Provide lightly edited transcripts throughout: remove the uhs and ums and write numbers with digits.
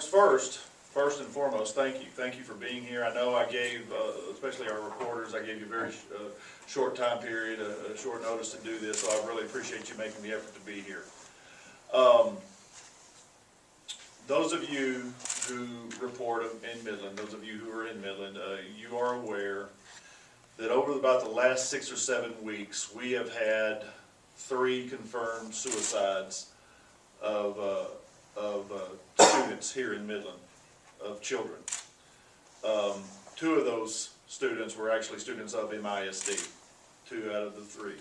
folks, first and foremost, thank you. Thank you for being here. I know I gave, especially our reporters, I gave you a very short time period, a short notice to do this, so I really appreciate you making the effort to be here. Those of you who report in Midland, those of you who are in Midland, you are aware that over about the last 6 or 7 weeks, we have had 3 confirmed suicides of students here in Midland, of children. 2 of those students were actually students of MISD, 2 out of the 3.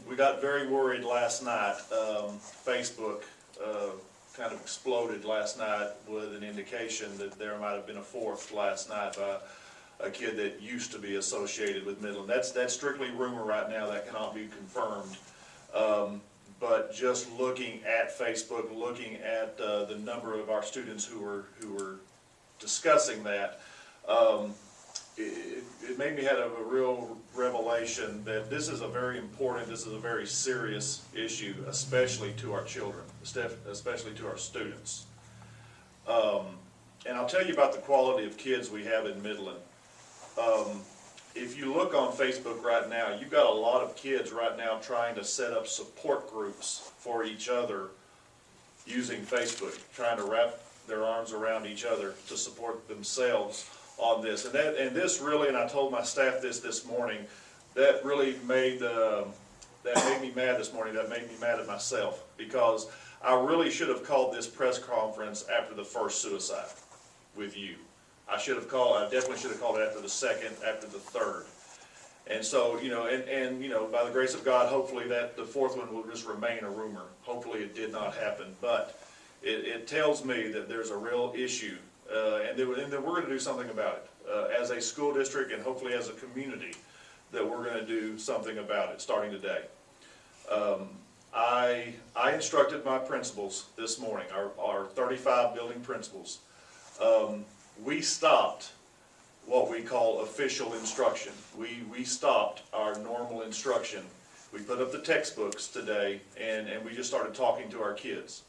We got very worried last night. Facebook kind of exploded last night with an indication that there might have been a 4th last night by a kid that used to be associated with Midland. That's strictly rumor right now. That cannot be confirmed. But just looking at Facebook, looking at the number of our students who were discussing that, it made me have a real revelation that this is a very important, this is a very serious issue, especially to our children, especially to our students. And I'll tell you about the quality of kids we have in Midland. If you look on Facebook right now, you've got a lot of kids right now trying to set up support groups for each other using Facebook, trying to wrap their arms around each other to support themselves on this. And this really, and I told my staff this morning, that really made me mad this morning. That made me mad at myself, because I really should have called this press conference after the first suicide with you. I definitely should have called it after the 2nd, after the 3rd. And so, you know, and you know, by the grace of God, hopefully that the 4th one will just remain a rumor. Hopefully it did not happen, but it tells me that there's a real issue, and that we're going to do something about it as a school district, and hopefully as a community, that we're going to do something about it starting today. I instructed my principals this morning, our 35 building principals. We stopped what we call official instruction. We stopped our normal instruction. We put up the textbooks today, and we just started talking to our kids.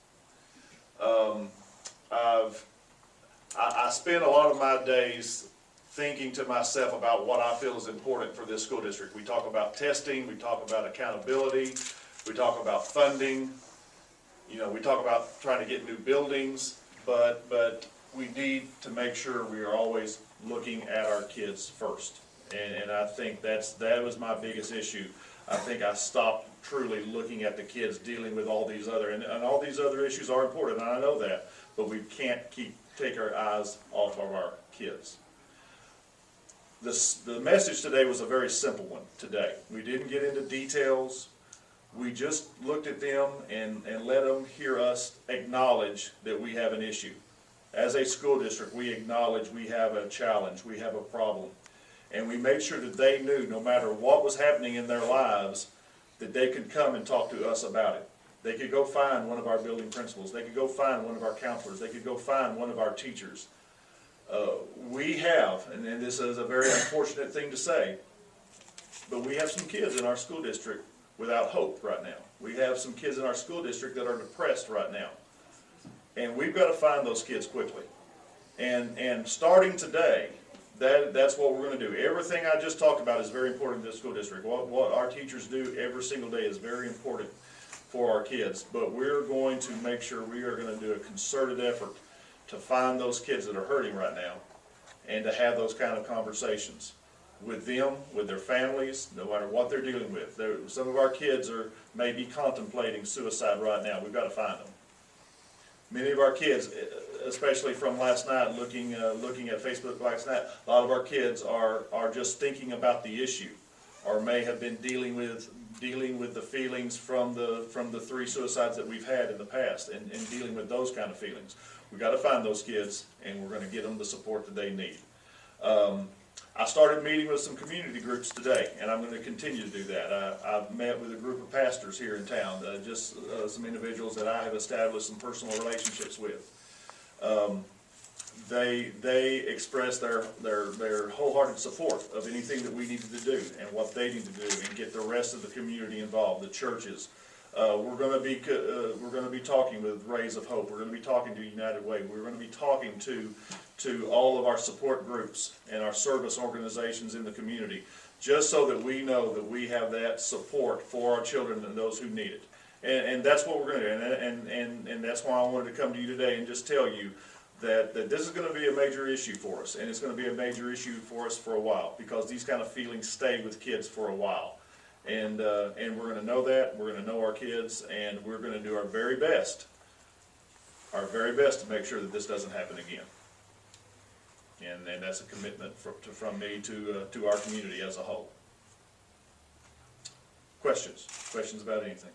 I spend a lot of my days thinking to myself about what I feel is important for this school district. We talk about testing, we talk about accountability, we talk about funding, you know, we talk about trying to get new buildings, but we need to make sure we are always looking at our kids first. And I think that was my biggest issue. I think I stopped truly looking at the kids, dealing with all these other, and all these other issues are important, and I know that, but we can't take our eyes off of our kids. The message today was a very simple one today. We didn't get into details. We just looked at them and let them hear us acknowledge that we have an issue. As a school district, we acknowledge we have a challenge, we have a problem. And we made sure that they knew, no matter what was happening in their lives, that they could come and talk to us about it. They could go find one of our building principals. They could go find one of our counselors. They could go find one of our teachers. We have, and this is a very unfortunate thing to say, but we have some kids in our school district without hope right now. We have some kids in our school district that are depressed right now. And we've got to find those kids quickly. And starting today, that's what we're going to do. Everything I just talked about is very important to the school district. What our teachers do every single day is very important for our kids. But we're going to make sure we are going to do a concerted effort to find those kids that are hurting right now, and to have those kind of conversations with them, with their families, no matter what they're dealing with. Some of our kids may be contemplating suicide right now. We've got to find them. Many of our kids, especially from last night, looking at Facebook last night, a lot of our kids are just thinking about the issue, or may have been dealing with the feelings from the 3 suicides that we've had in the past, and dealing with those kind of feelings. We've got to find those kids, and we're going to get them the support that they need. I started meeting with some community groups today, and I'm going to continue to do that. I've met with a group of pastors here in town, some individuals that I have established some personal relationships with. They expressed their wholehearted support of anything that we needed to do and what they need to do, and get the rest of the community involved, the churches, We're going to be talking with Rays of Hope. We're going to be talking to United Way. We're going to be talking to all of our support groups and our service organizations in the community, just so that we know that we have that support for our children and those who need it. And that's what we're going to do. And that's why I wanted to come to you today and just tell you that this is going to be a major issue for us, and it's going to be a major issue for us for a while, because these kind of feelings stay with kids for a while. And we're going to know that, we're going to know our kids, and we're going to do our very best to make sure that this doesn't happen again. And that's a commitment from me to our community as a whole. Questions about anything?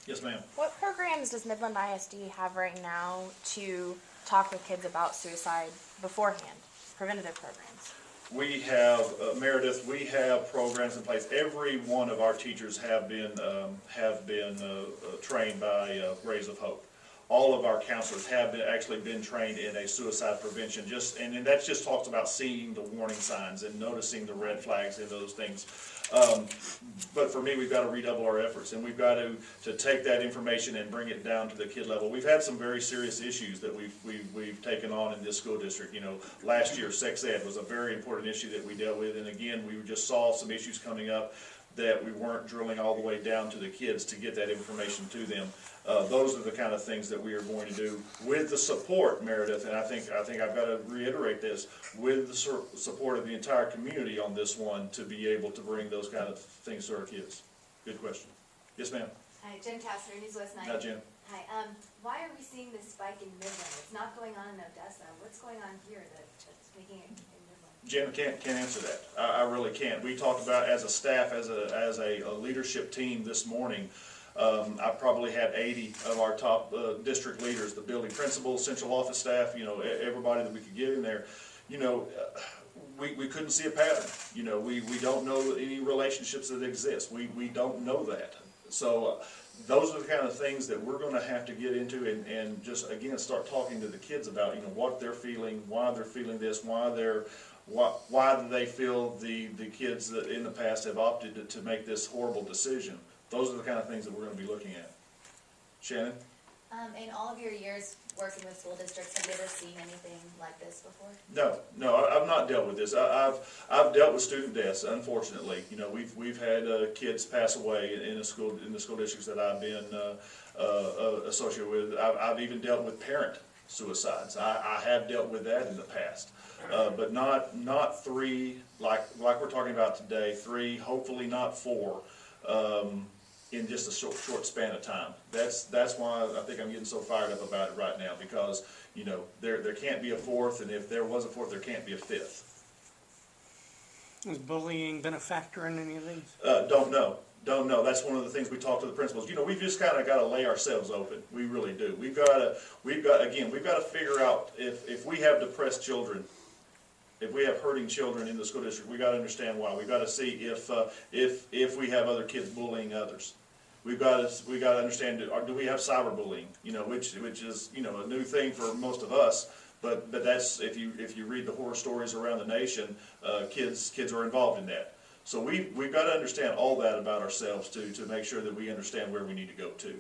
Yes, ma'am. What programs does Midland ISD have right now to talk with kids about suicide beforehand? Preventative programs. We have, Meredith, we have programs in place. Every one of our teachers have been trained by Rays of Hope. All of our counselors have actually been trained in a suicide prevention. And that just talks about seeing the warning signs and noticing the red flags and those things. But for me, we've got to redouble our efforts, and we've got to take that information and bring it down to the kid level. We've had some very serious issues that we've taken on in this school district. You know, last year sex ed was a very important issue that we dealt with, and again, we just saw some issues coming up that we weren't drilling all the way down to the kids to get that information to them. Those are the kind of things that we are going to do with the support, Meredith, and I think I've got to reiterate this, with the support of the entire community on this one, to be able to bring those kind of things to our kids. Good question. Yes, ma'am. Hi, Jen Kastner, News West 9. Hi, Jen. Hi. Why are we seeing this spike in Midland? It's not going on in Odessa. What's going on here that's making it in Midland? Jen can't answer that. I really can't. We talked about, as a staff, as a leadership team this morning. I probably had 80 of our top district leaders, the building principals, central office staff, you know, everybody that we could get in there. You know, we couldn't see a pattern. You know, we don't know any relationships that exist. We don't know that. So those are the kind of things that we're going to have to get into and just, again, start talking to the kids about, you know, what they're feeling, why they're feeling this, why do they feel the kids that in the past have opted to make this horrible decision. Those are the kind of things that we're going to be looking at. Shannon? In all of your years working with school districts, have you ever seen anything like this before? No, I've not dealt with this. I've dealt with student deaths, unfortunately. You know, we've had kids pass away in the school districts that I've been associated with. I've even dealt with parent suicides. I have dealt with that in the past, but not three like we're talking about today. Three, hopefully not four. In just a short span of time. That's why I think I'm getting so fired up about it right now, because, you know, there can't be a fourth, and if there was a fourth, there can't be a fifth. Has bullying been a factor in any of these? Don't know. That's one of the things we talk to the principals. You know, we've just kind of got to lay ourselves open. We really do. We've got to figure out if we have depressed children, if we have hurting children in the school district, we got to understand why. We've got to see if we have other kids bullying others. We've got to understand, do we have cyberbullying? You know, which is, you know, a new thing for most of us. But that's, if you read the horror stories around the nation, kids are involved in that. So we've got to understand all that about ourselves too, to make sure that we understand where we need to go to.